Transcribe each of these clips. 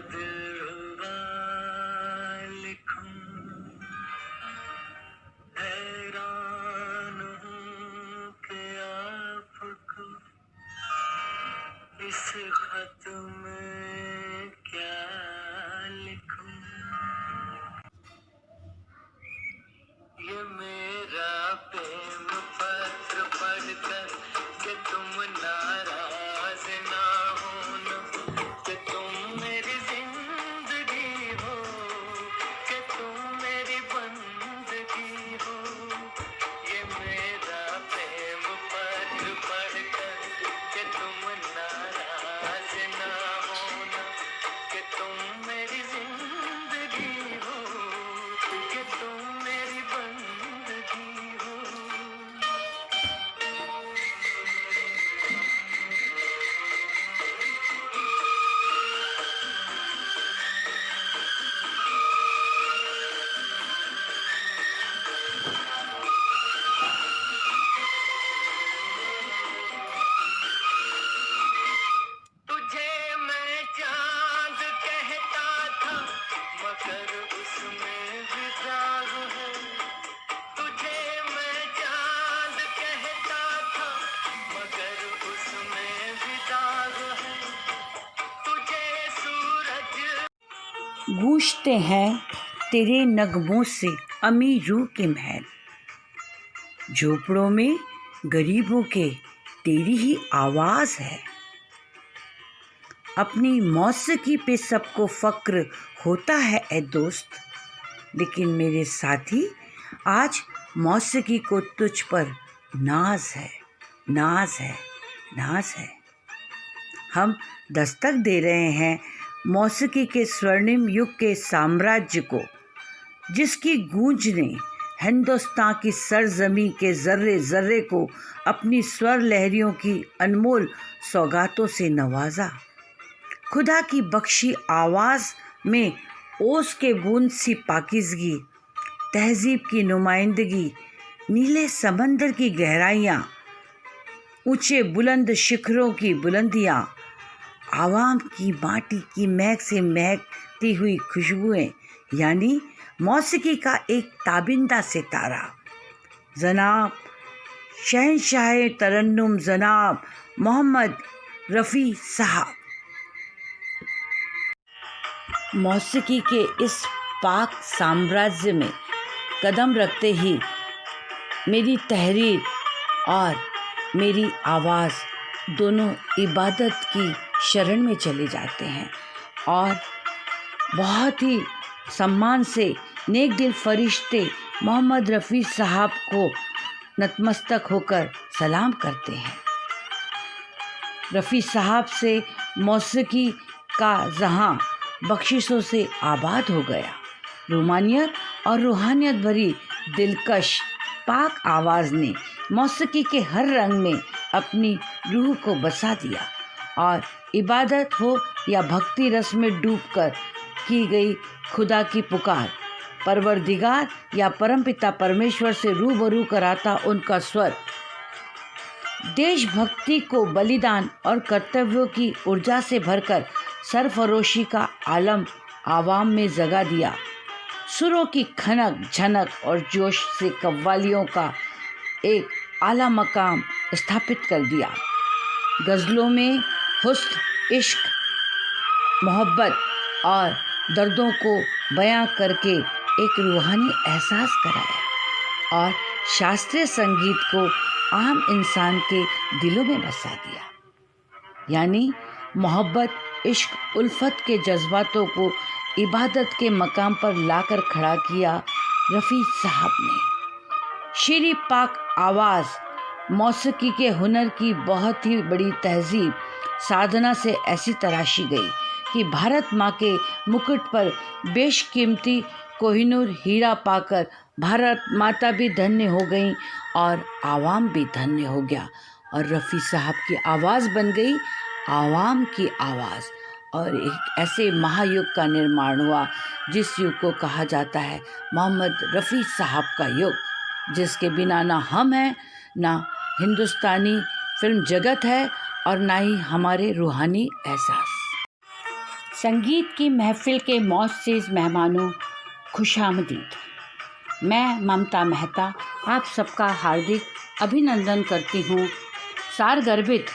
दिल हुआ लिखूं, हैरान हूँ कि आपको इस खत में क्या लिखूं। ये मेरा प्रेम पत्र पढ़कर कि तुम नाराज ना होना, कि तुम मेरी जिंदगी हो, कि तुम मेरी बंदगी हो। ये मेरा प्रेम पत्र पढ़कर कि तुम नाराज ना होना, कि तुम मेरी जिंदगी हो, कि तुम मेरी बंदगी हो। तुझे मैं चांद कहता था, मगर उसमें भी दाग है। तुझे मैं चांद कहता था, मगर उसमें भी दाग है। तुझे सूरज गूंजते हैं तेरे नगमों से अमीरों के महल, झोपड़ों में गरीबों के तेरी ही आवाज़ है। अपनी मौसीकी पे सबको फ़क्र होता है ए दोस्त, लेकिन मेरे साथी आज मौसीकी को तुझ पर नाज है, नाज है, नाज है। हम दस्तक दे रहे हैं मौसीकी के स्वर्णिम युग के साम्राज्य को, जिसकी गूंज ने हिंदुस्तान की सरजमी के ज़र्रे ज़र्रे को अपनी स्वर लहरियों की अनमोल सौगातों से नवाजा। खुदा की बख्शी आवाज़ में ओस के बूंद सी पाकीज़गी, तहज़ीब की नुमाइंदगी, नीले समंदर की गहराइयाँ, ऊंचे बुलंद शिखरों की बुलंदियाँ, आवाम की माटी की महक से महकती हुई खुशबुएँ, यानी मौसीकी का एक ताबिंदा सितारा जनाब शहंशाह तरन्नुम जनाब मोहम्मद रफ़ी साहब। मौसीकी के इस पाक साम्राज्य में कदम रखते ही मेरी तहरीर और मेरी आवाज़ दोनों इबादत की शरण में चले जाते हैं और बहुत ही सम्मान से नेक दिल फरिश्ते मोहम्मद रफ़ी साहब को नतमस्तक होकर सलाम करते हैं। रफ़ी साहब से मौसीकी का जहां बख्शिशों से आबाद हो गया। रूमानियत और रूहानियत भरी दिलकश पाक आवाज़ ने मौसीकी के हर रंग में अपनी रूह को बसा दिया और इबादत हो या भक्ति रस में डूबकर की गई खुदा की पुकार, परवरदिगार या परमपिता परमेश्वर से रूबरू कराता उनका स्वर देशभक्ति को बलिदान और कर्तव्यों की ऊर्जा से भरकर सरफरोशी का आलम आवाम में जगा दिया। सुरों की खनक झनक और जोश से कव्वालियों का एक आला मकाम स्थापित कर दिया। गज़लों में हुस्न, इश्क, मोहब्बत और दर्दों को बयां करके एक रूहानी एहसास कराया और शास्त्रीय संगीत को आम इंसान के दिलों में बसा दिया। यानी मोहब्बत, इश्क, उल्फत के जज्बातों को इबादत के मकाम पर लाकर खड़ा किया रफ़ी साहब ने। शीरी पाक आवाज़ मौसीकी के हुनर की बहुत ही बड़ी तहजीब साधना से ऐसी तराशी गई कि भारत माँ के मुकुट पर बेशकीमती कोहिनूर हीरा पाकर भारत माता भी धन्य हो गई और आवाम भी धन्य हो गया और रफ़ी साहब की आवाज़ बन गई आवाम की आवाज़ और एक ऐसे महायुग का निर्माण हुआ जिस युग को कहा जाता है मोहम्मद रफ़ी साहब का युग, जिसके बिना ना हम हैं, ना हिंदुस्तानी फिल्म जगत है और ना ही हमारे रूहानी एहसास। संगीत की महफिल के मौजज़ मेहमानों, खुशामदीद। मैं ममता मेहता आप सबका हार्दिक अभिनंदन करती हूँ। सारगर्भित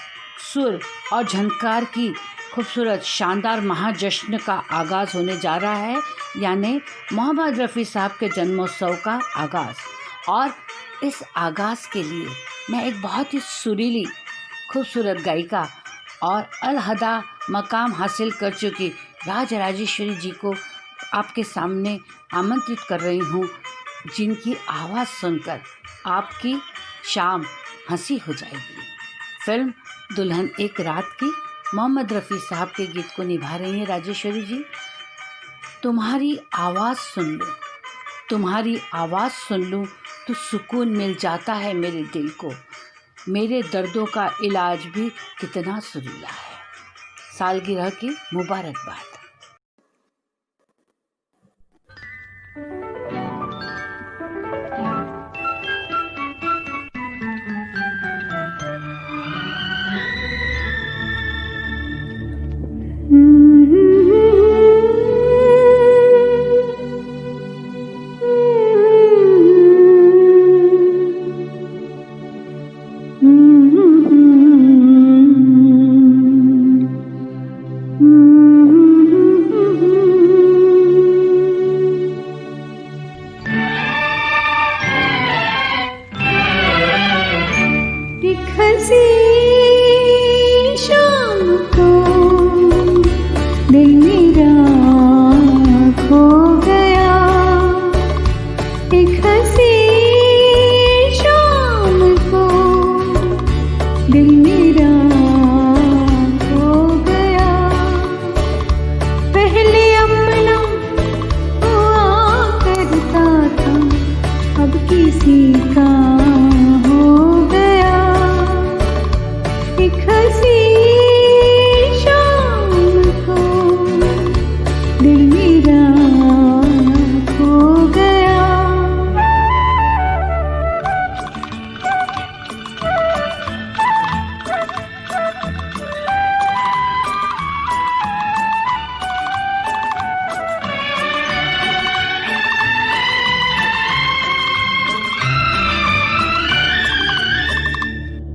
सुर और झनकार की खूबसूरत शानदार महाजश्न का आगाज़ होने जा रहा है, यानी मोहम्मद रफ़ी साहब के जन्मोत्सव का आगाज़। और इस आगाज़ के लिए मैं एक बहुत ही सुरीली खूबसूरत गायिका और अलहदा मकाम हासिल कर चुकी राजराजेश्वरी जी को आपके सामने आमंत्रित कर रही हूँ, जिनकी आवाज़ सुनकर आपकी शाम हंसी हो जाएगी। फिल्म दुल्हन एक रात की मोहम्मद रफ़ी साहब के गीत को निभा रही हैं राजेश्वरी जी। तुम्हारी आवाज़ सुन लूँ, तुम्हारी आवाज़ सुन लूँ तो सुकून मिल जाता है मेरे दिल को, मेरे दर्दों का इलाज भी कितना सुरीला है। सालगिरह की मुबारकबाद।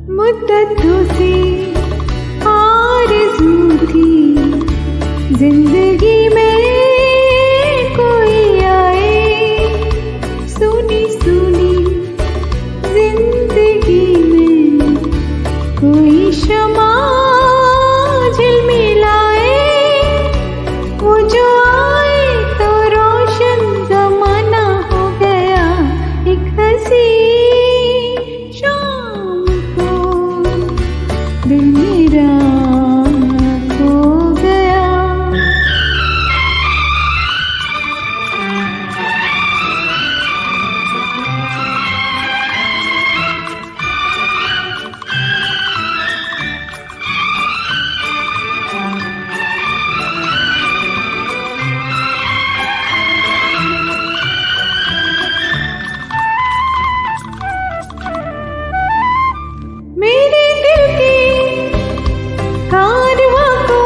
मुद्दतों से आरज़ू थी जिंदगी में कोई आए, सुनी सुनी जिंदगी में कोई शमा झिलमिलाए। वो जो आए तो रोशन ज़माना हो गया, एक हंसी दिल मेरा खो गया। मेरे दिल के कारवां को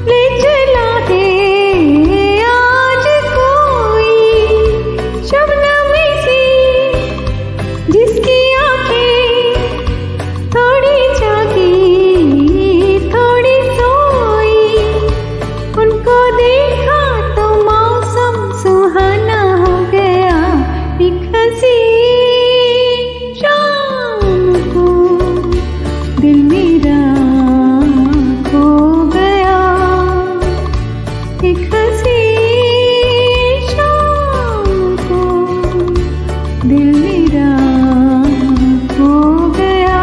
ले चला है आज कोई, शबनम सी जिसकी आंखें थोड़ी जागी थोड़ी सोई। उनको देखा तो मौसम सुहाना हो गया, एक हंसी दिल मेरा खो गया, एक हंसी शाम को दिल मेरा खो गया।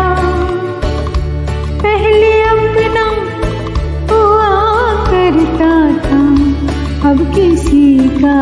पहले अपना हुआ करता था, अब किसी का